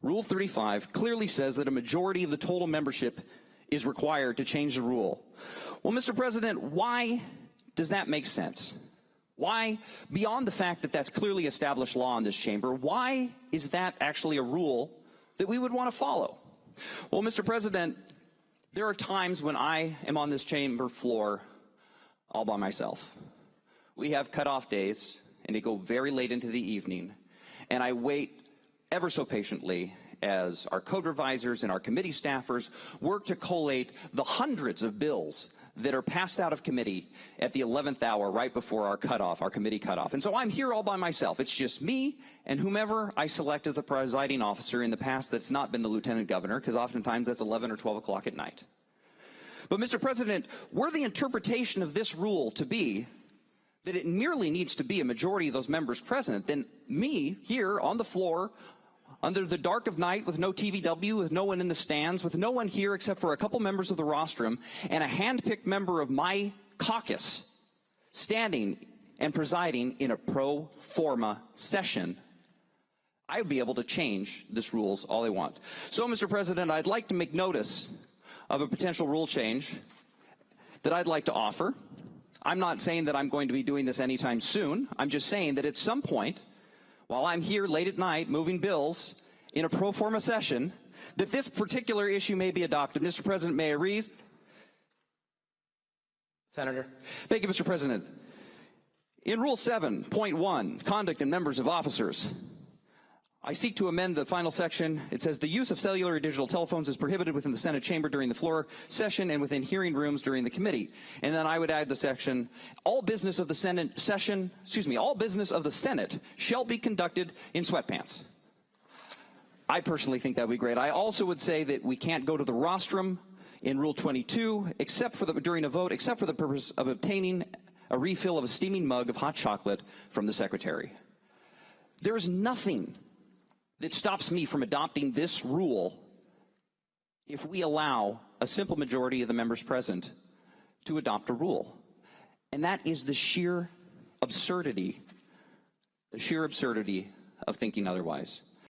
Rule 35 clearly says that a majority of the total membership is required to change the rule. Well, Mr. President, why does that make sense? Why, beyond the fact that that's clearly established law in this chamber, why is that actually a rule that we would want to follow? Well, Mr. President, there are times when I am on this chamber floor all by myself. We have cutoff days, and they go very late into the evening, and I wait ever so patiently as our code revisers and our committee staffers work to collate the hundreds of bills that are passed out of committee at the 11th hour right before our cutoff, our committee cutoff. And so I'm here all by myself. It's just me and whomever I select as the presiding officer. In the past, that's not been the lieutenant governor, because oftentimes that's 11 or 12 o'clock at night. But Mr. President, were the interpretation of this rule to be that it merely needs to be a majority of those members present, then me here on the floor under the dark of night with no TVW, with no one in the stands, with no one here except for a couple members of the rostrum and a hand-picked member of my caucus standing and presiding in a pro forma session, I would be able to change this rules all I want. So, Mr. President, I'd like to make notice of a potential rule change that I'd like to offer. I'm not saying that I'm going to be doing this anytime soon. I'm just saying that at some point, while I'm here late at night moving bills in a pro forma session, that this particular issue may be adopted. Mr. President, may I read? Senator. Thank you, Mr. President. In Rule 7.1, Conduct and Members of Officers, I seek to amend the final section. It says the use of cellular or digital telephones is prohibited within the Senate chamber during the floor session and within hearing rooms during the committee. And then I would add the section, all business of the Senate session, all business of the Senate shall be conducted in sweatpants. I personally think that would be great. I also would say that we can't go to the rostrum in Rule 22 except for during a vote, except for the purpose of obtaining a refill of a steaming mug of hot chocolate from the secretary. There is nothing that stops me from adopting this rule if we allow a simple majority of the members present to adopt a rule. And that is the sheer absurdity of thinking otherwise.